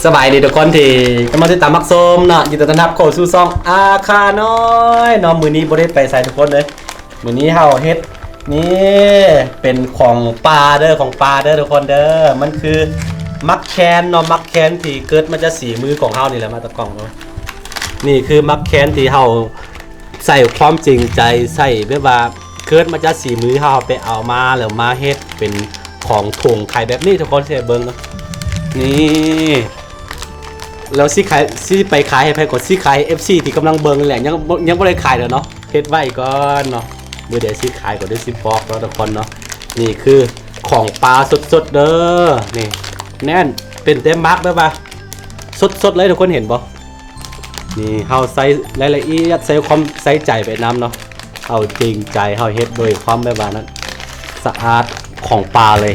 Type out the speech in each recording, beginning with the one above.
สบายดีทุกคนที่กำลังติดตามมักส้มเนาะยินดีต้อนรับเข้าสู่ช่องอาคาน้อยเนาะมื้อนี้บ่ได้ไปใส่ทุกคนเลยมื้อนี้เฮาเฮ็ดนี่เป็นของปลาเด้อทุกคนเด้อมันคือมักแคนเนาะมักแคนที่เกิดมาจากสีมือของเฮานี่แหละมาตะกล่องเนาะนี่คือมักแคนที่เฮาใส่ความจริงใจใส่แบบว่าเกิดมาจากสีมือเฮาไปเอามาแล้วมาเฮ็ดเป็นของถุงขายแบบนี้ทุกคนสิเบิ่งเนาะนี่แล้วสิไปขายให้ไผกดสิขาย FC ที่กำลังเบิ่งแหละยังบ่ได้ขายเด้อเนาะเฮ็ดไว้ก่อนเนาะมื้อใดสิขายก็ได้สิบอกเนาะทุกคนเนาะนี่คือของปลาสดๆเด้อนี่แน่นเป็นเต็มมักแบบว่าสดๆเลยทุกคนเห็นบ่นี่เฮาใส่รายละเอียดใส่ความใส่ใจไปนำเนาะเฮาจริงใจเฮาเฮ็ดโดยความแบบว่านั้นสะอาดของปลาเลย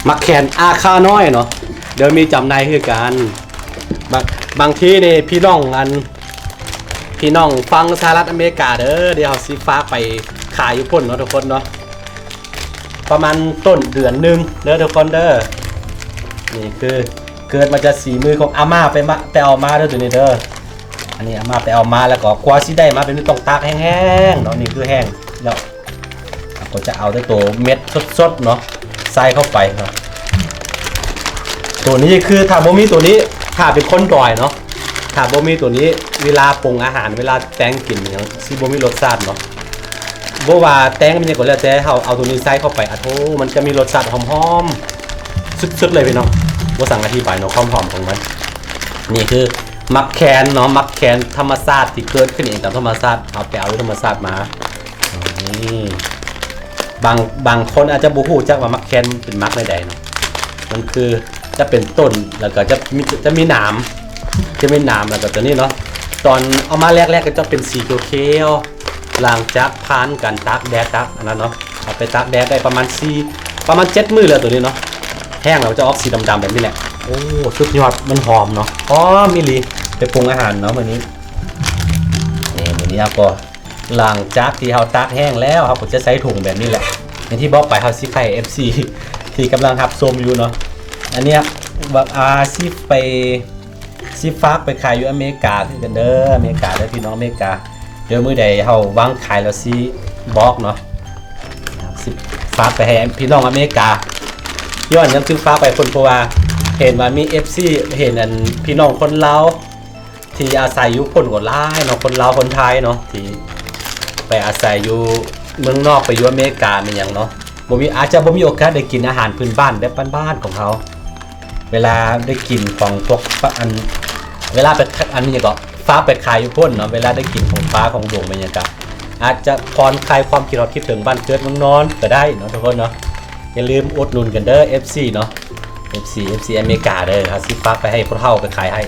มักแคนอาคาน้อยเนาะเดี๋ยวมีจำหน่ายคือกันบางทีนี่พี่น้องฟังสหรัฐอเมริกาเด้อเดี๋ยวเฮาสิฟ้าไปขายอยู่พุ่นเนาะทุกคนเนาะประมาณต้นเดือนนึงเด้อทุกคนเด้อนี่คือเกิดมาจากสีมือของอาม่าไปเอามาเด้อตัวนี้เด้ออันนี้อาม่าไปเอามาแล้วก็กว่าสิได้มาเป็นต้องตากแห้งๆเนาะนี่คือแห้งแล้วก็จะเอาแต่ตัวเม็ดสดๆเนาะใส่เข้าไปเนาะตัวนี้คือถ้าบ่มีตัวนี้ถ้าเป็นคนดอยเนาะถ้าบ่มีตัวนี้เวลาปรุงอาหารเวลาแตงกินอย่างสิบ่มีรสชาติเนาะบ่ว่าแตงมันยังก็แล้วแต่เฮาเอาตัวนี้ใส่เข้าไปอะโธมันจะมีรสชาติหอมๆสุดๆเลยพี่น้องบ่สั่งอธิบายเนาะความหอมของมันนี่คือมักแคนเนาะมักแคนธรรมชาติที่เกิดขึ้นเองตามธรรมชาติเอาไปเอาธรรมชาติมานี่บางคนอาจจะบ่ฮู้จักว่ามักแคนเป็นมักใดๆเนาะมันคือจะเป็นต้นแล้วก็จะมีหนามแล้วก็ตัวนี้เนาะตอนเอามาแรกๆก็จะเป็นสีเขียวๆหลังจากผ่านการตากแดดอันนั้นเนาะเอาไปตากแดดได้ประมาณ7 มื้อแล้วตัวนี้เนาะแห้งแล้วจะออกสีดำๆแบบนี้แหละโอ้สุดยอดมันหอมเนาะมิลีไปปรุงอาหารเนาะมื้อนี้ครับก็หลังจากที่เราตากแห้งแล้วครับผมจะใส่ถุงแบบนี้แหละอย่างที่บอกไปเฮาสิขาย FC ที่กำลังรับชมอยู่เนาะอันเนี้ยซิฟากไปขายอยู่อเมริกาคือกันเด้ออเมริกาเด้อพี่น้องอเมริกาเดี๋ยวมื้อใดเฮาวางขายแล้วสิบอกเนาะสิฝากไปให้พี่น้องอเมริกาย้อนยังซื้อฝากไปคนเพราะว่าเห็นว่ามี FC เห็นอันพี่น้องคนลาวที่อาศัยอยู่คนก็หลายเนาะคนลาวคนไทยเนาะที่ไปอาศัยอยู่เมืองนอกไปอยู่อเมริกาเป็นหยังเนาะอาจจะบ่มีโอกาสได้กินอาหารพื้นบ้านแบบบ้านๆของเขาเวลาได้กินของพวกเวลาไปอันนี้ก็ฟ้าไปขายอยู่พุ่นเนาะเวลาได้กินของฟ้าของหลวงบรรยากาศอาจจะผ่อนคลายความคิดถึงบ้านเกิดเมืองนอนก็ได้เนาะทุกคนเนาะอย่าลืมอุดหนุนกันเด้อ FC เนาะ FC อเมริกาเด้อครับสิฟ้าไปให้พวกเฮาไปขายให้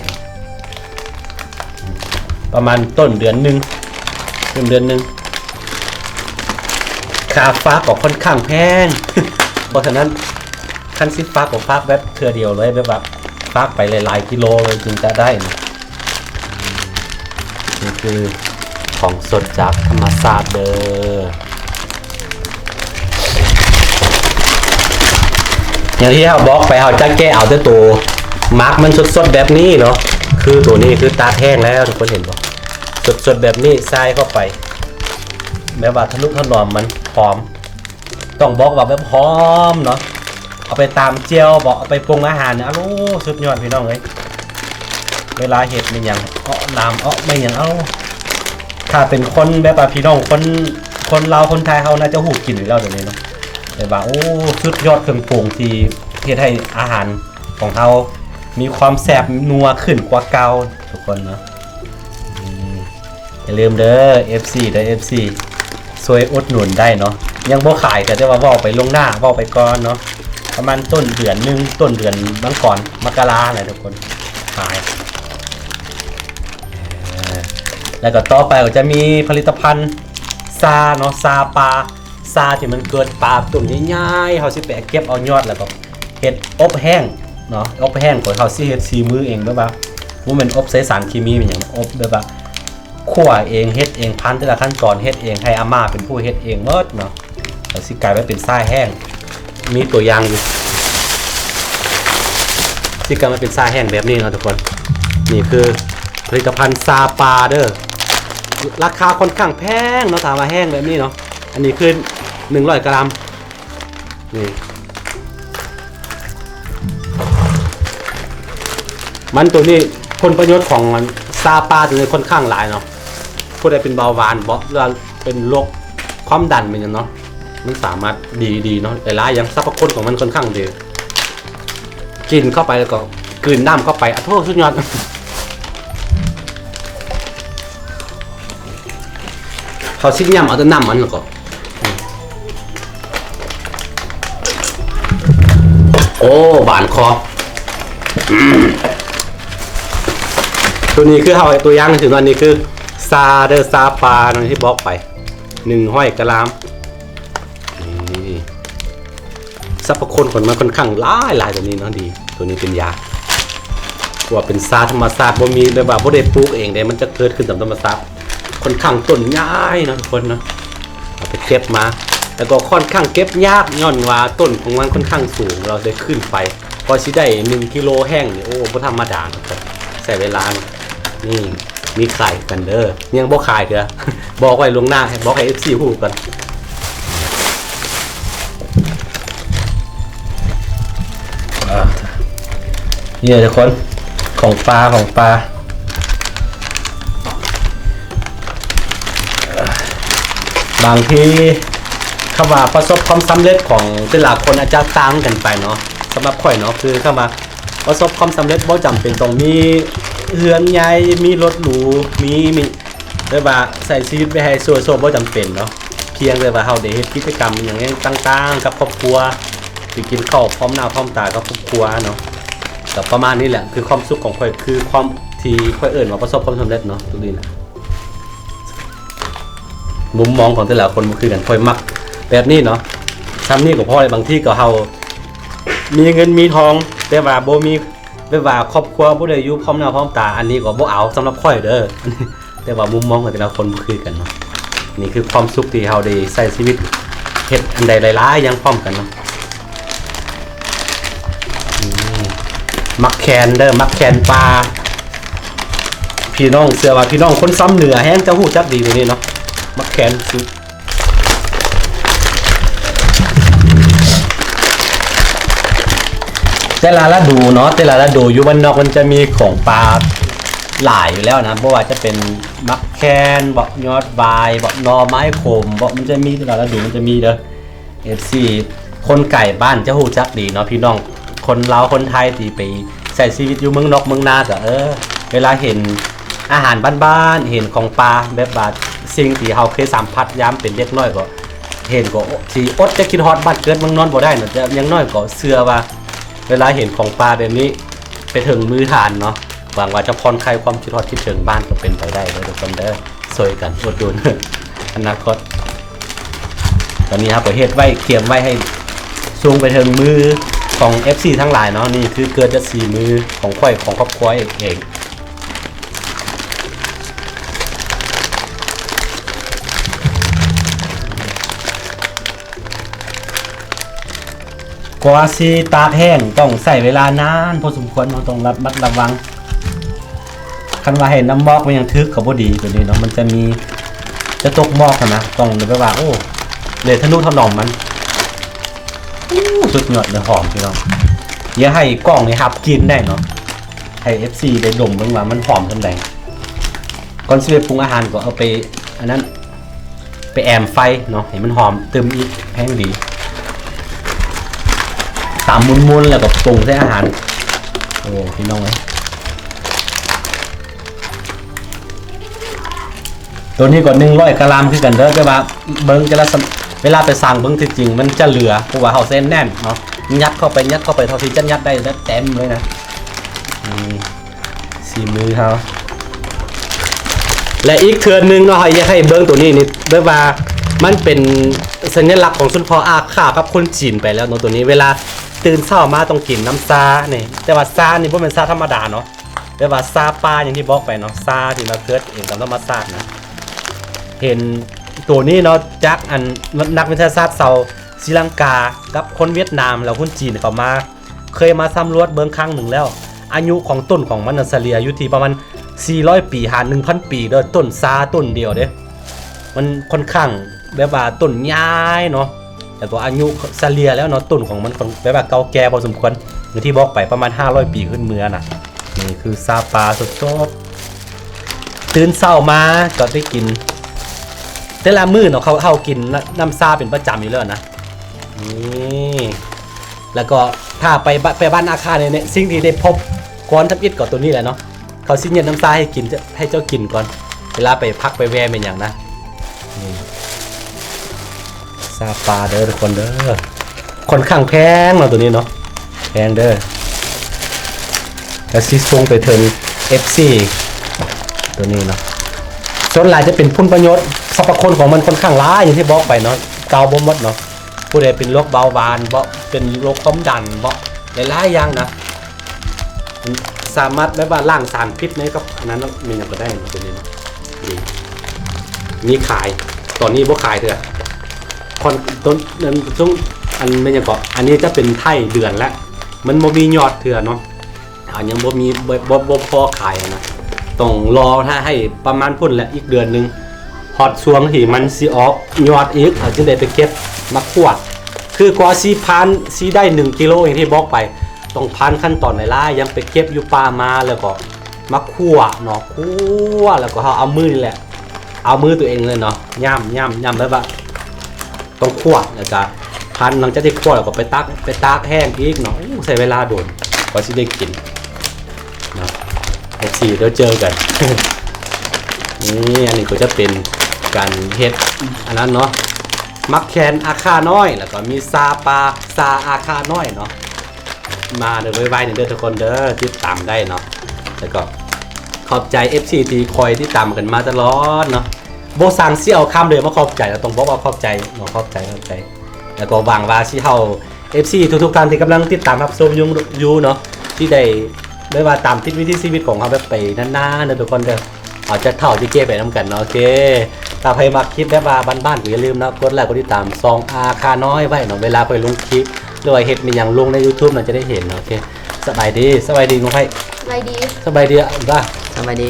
ประมาณต้นเดือนนึงค่าฟ้าก็ค่อนข้างแพง เพราะฉะนั้นคันซิฟ้าของฟ้าแบบเทื่อเดียวเลยแบบฟ้าไปหลายๆกิโลเลยจึงจะได้นี่คือของสดจากธรรมชาติเด้ออย่างที่เราบอกไปเราจะแก้เอาแต่ตัวมาร์กมันสดๆแบบนี้เนาะคือตัวนี้คือตาแห้งแล้วทุกคนเห็นบ่สดๆแบบนี้ใส่เข้าไปแม้ว่าทะนุถนอมมันหอมต้องบอกว่าแบบหอมเนาะเอาไปตามเจียวบอกเอาไปปรุงอาหารเนี่ยสุดยอดพี่น้องเลยเวลาเห็ดมันอย่างน้ำไม่อย่างถ้าเป็นคนแบบว่าพี่น้องคนลาวคนไทยเขาน่าจะหูกินอยู่แล้วเดี๋ยวนี้เนาะแต่ว่าสุดยอดเครื่องปรุงที่เฮ็ดให้อาหารของเขามีความแซ่บนัวขึ้นกว่าเก่าทุกคนเนาะอย่าลืมเด้อ FC เด้อ FC ช่วยอุดหนุนได้เนาะยังบ่ขายแต่จะว่าเว้าไปลงหน้าเว้าไปก่อนเนาะประมาณต้นเดือนบางก่อนมกราอะไรทุกคนขายแล้วก็ต่อไปก็จะมีผลิตภัณฑ์ซาเนาะซาปลาซาที่มันเกิดปลาตุ่มง่ายๆเขาสิไปเก็บเอายอดแล้วก็เฮ็ดอบแห้งเนาะอบแห้งของเขาสิเฮ็ดซีมือเองแบบว่าบ่แม่นอบใส่สารเคมีเป็นหยังอบแบบว่าคั่วเองเฮ็ดเองพันแต่ละขั้นตอนเฮ็ดเองให้อาม่าเป็นผู้เฮ็ดเองหมดเนาะแล้วสิกลายไปเป็นทรายแห้งมีตัวอย่างอยู่ ที่กำลังเป็นซาแห้งแบบนี้เนาะทุกคนนี่คือผลิตภัณฑ์ซาปาเด้อราคาค่อนข้างแพงเนาะถามว่าแห้งแบบนี้เนาะอันนี้คือ100 กรัมนี่มันตัวนี้ผลประโยชน์ของซาปาตัวนี้ค่อนข้างหลายเนาะผู้ใดเป็นเบาหวานบ่หรือเป็นโรคความดันเป็นอย่างเนาะมันสามารถดีเนาะหลายๆอย่างสรรพคุณของมันค่อนข้างดีกินเข้าไปแล้วก็กลืนน้ำเข้าไปอ่ะโทษสุดยอดเขาซิกย่ำเอาแต่น้ำมันแล้วก็โอ้บานคอตัวนี้คือเอาไอ้ตัวย่างถึงตอนนี้คือซาเดอร์ซาปานั่นที่บอกไป100 กรัมนี่สรรพคุณของมันค่อนข้างหลายตัวนี้เนาะดีตัวนี้เป็นยาว่าเป็นซาธรรมชาติบ่มีเลยว่าบ่ได้ปลูกเองเด้มันจะเกิดขึ้นตามธรรมชาติค่อนข้างต้นง่ายนะทุกคนเนาะเอาไปเก็บมาแล้วก็ค่อนข้างเก็บยากย้อนว่าต้นของมันค่อนข้างสูงเราได้ขึ้นไปพอสิได้1 กิโลแห้งนี่โอ้บ่ธรรมดานะครับใช้เวลานี่มีขายกันเด้อยังบ่ขายเด้อบอกไว้ล่วงหน้าบอกให้ FC ฮู้กันนี่ทุกคนของปลาบางทีคำว่าประสบความสำเร็จของแต่ละคนอาจจะต่างกันไปเนาะสำหรับข่อยเนาะคือคำว่าประสบความสำเร็จบ่จำเป็นต้องมีเรือนใหญ่มีรถหรูมีได้ว่าใส่ชีวิตไปให้โซบ่จำเป็นเนาะเพียงแต่ว่าเฮาได้เฮ็ดกิจกรรมอย่างนี้ต่างๆกับครอบครัวไปกินข้าวพร้อมหน้าพร้อมตากับครอบครัวเนาะกับประมาณนี้แหละคือความสุขของข่อยคือความที่ข่อยเอิ้นว่าประสบความสำเร็จเนาะตรงนี้นะมุมมองของแต่ละคนมันคือกันข่อยมักแบบนี้เนาะซ้ำนี่ก็พอเลยบางที่ก็เฮามีเงินมีทองแต่ว่าบ่มีแบบว่าครอบครัวบ่ได้อยู่พร้อมหน้าพร้อมตาอันนี้ก็บ่เอาสำหรับข่อยเด้อแต่ว่ามุมมองของแต่ละคนบ่คือกันเนาะนี่คือความสุขที่เฮาได้ใช้ชีวิตเฮ็ดอันใดหลายๆอย่างพร้อมกันเนาะมักแคนเด้อมักแคนปลาพี่น้องเสื้อว่าพี่น้องคนซ้ำเหนือแห้งจะฮู้จักดีตัวนี้เนาะมักแคนคือแต่ละฤดูเนาะแต่ละฤดูอยู่บ้านนอกมันจะมีของปลาหลายอยู่แล้วนะเพราะว่าจะเป็นมักแคนเบาะยอดบายเบาะนอไม้ขมเบาะมันจะมีแต่ละฤดูมันจะมีเด้อ FC คนไก่บ้านจะฮู้จักดีเนาะพี่น้องคนลาวคนไทยที่ไปใช้ชีวิตอยู่เมืองนอกเมืองนาก็เวลาเห็นอาหารบ้านๆเห็นของปลาแบบว่าสิ่งที่เฮาเคยสัมผัสยามเป็นเด็กน้อยก็เห็นก็สิอดจะกินฮอดบ้านเกิดเมืองนอนบ่ได้เนาะแต่ยังน้อยก็เชื่อว่าเวลาเห็นของปลาแบบนี้ไปถึงมือทานเนาะหวังว่าจะผ่อนคลายความคิดฮอดคิดถึงบ้านก็เป็นไปได้เด้อทุกคนเด้อช่วยกันอดทนอนาคตตอนนี้ครับก็เฮ็ดไว้เตรียมไว้ให้ส่งไปถึงมือของ FC ทั้งหลายเนาะนี่คือเกิดจากสีมือของข่อยของครอบครัวเองกว่าสิตากแห้งต้องใส่เวลานานพอสมควรเราต้องระวังคันว่าเห็นน้ำหมอกมันยังทึกกับบ่ดีตัวนี้เนาะมันจะตกหมอกนะต้องแบบว่าโอ้เลยทะนุถนอมมันสุดยอดเลยหอมพี่น้องอย่าให้กล้องนี่ครับกินได้เนาะให้ FC ได้ดมเบิ่งว่ามันหอมจังได๋ก่อนสิไปปรุงอาหารก็เอาไปอันนั้นไปแอมไฟเนาะให้มันหอมเติมอีกแห้งดีตามมุนๆแล้วก็ปรุงใส่อาหารโอ้พี่น้องเอ้ยตัวนี้ก็100 กรัมคือกันเด้อแต่ว่าเบิ่งจะละเวลาไปสั่งเบิ่งที่จริงมันจะเหลือเพราะว่าเฮาเส้นแน่นเนาะยัดเข้าไปเท่าที่จะยัดได้แล้วเต็มเลยนะสีมือเฮาและอีกเทื่อนึงเนาะอยากให้เบิ่งตัวนี้นี่แบบว่ามันเป็นสัญลักษณ์ของชนเผ่าอาขากับคนจีนไปแล้วเนาะตัวนี้เวลาตื่นเช้ามาต้องกินน้ำซานี่แต่ว่าซานี่บ่แม่นซาธรรมดาเนาะแต่ว่าซาปลาอย่างที่บอกไปเนาะซาที่มาเกิดเองตามธรรมชาตินะเห็นตัวนี้เนาะจากนักวิทยาศาสตร์ชาวศรีลังกากับคนเวียดนามแล้วคนจีนเขามา เคยมาสำรวจเบิ่งครั้งหนึ่งแล้วอายุของต้นของมันเฉลี่ยอยู่ที่ประมาณ400 ปีหา 1,000 ปีโดยต้นซาต้นเดียวเด้มันค่อนข้างแบบว่าต้นใหญ่เนาะแต่ก็อายุเฉลี่ยแล้วเนาะต้นของมันแบบว่าเก่าแก่พอสมควรอย่างที่บอกไปประมาณ500 ปีขึ้นเมือน่ะนี่คือซาปลาสดๆตื่นเช้ามาก็ได้กินแต่ละมื้อเนาะเขากินน้ำซาเป็นประจำอยู่แล้วนะนี่แล้วก็ถ้าไปบ้านอาคาเนี่ยสิ่งที่ได้พบก่อนทับอิดก่อนตัวนี้แหละเนาะเขาซิเนียน้ำซาให้กินให้เจ้ากินก่อนเวลาไปพักไปแวะเป็นอย่างนะนี่ซาปลาเด้อทุกคนเด้อค่อนข้างแพงเนาะตัวนี้เนาะแพงเด้อแต่ซิส่งไปถึง FC ตัวนี้เนาะส่วนหลายจะเป็นผลประโยชน์สรรพคุณของมันค่อนข้างหลายอย่างที่บอกไปเนาะเกาบ่หมดเนาะผู้ใดเป็นโรคเบาหวานบ่เป็นโรคความดันบ่หลายๆอย่างนะสามารถแบบว่าล้างสารพิษในกับอันนั้นมีอย่างก็ได้ตัวนี้เนาะนี่ขายตอนนี้บ่ขายเถอะคนต้นนั้นต้องอันไม่ยังก็อันนี้จะเป็นไถ่เดือนแล้วมันบ่มียอดเถื่อเนาะยังบ่มีบ่พอขายนะต้องรอถ้าให้ประมาณพุ่นแหละอีกเดือนนึงฮอดช่วงที่มันสิออกยอดอีกจึงได้ไปเก็บมาขวดคือกว่าสิพันสิได้1กิโลอย่างที่บอกไปต้องพันขั้นตอนหลายๆยังไปเก็บอยู่ป่ามาแล้วก็มาคั่วเนาะคั่วแล้วก็เอามือนี่แหละเอามือตัวเองเลยเนาะย่ำแบบว่าต้องคั่วแล้วก็พันหลังจากที่คั่วแล้วก็ไปตากแห้งอีกเนาะใช้เวลาโดนกว่าสิได้กินเนาะF4 เดี๋ยวเจอกัน นี่อันนี้ก็จะเป็นการเฮ็ดอันนั้นเนาะมักแคนอาคาน้อยแล้วก็มีซาปลาซาอาคาน้อยเนาะมาเดี๋ยวไว้ๆเด้อทุกคนเด้อติดตามได้เนาะแล้วก็ขอบใจ FC ที่คอยที่ตามกันมาตลอดเนาะโบสั่งสิเอาคำเลยมาขอบใจแล้วต้องบอกว่าขอบใจเนาะขอบใจแล้วก็หวังว่าสิเฮา FC ทุกๆท่านที่กำลังติดตามรับชมอยู่เนาะที่ได้ไม่ว่าตามทิศวิถีชีวิตของเขาแบบไปนานๆนะทุกคนเด้ออาจจะเท่าที่เก้ไปน้ำกันเนาะโอเคถ้าใครมาคลิปแบบว่าบ้านๆก็อย่าลืมนะกดไลค์กดติดตามซองอาคาน้อยไว้เนาะเวลาไปลงคลิปหรือว่าเฮ็ดมีอย่างลงใน YouTube น่ะจะได้เห็นเนาะโอเคสบายดีงงไผสบายดีอ่ะบ้าสบายดี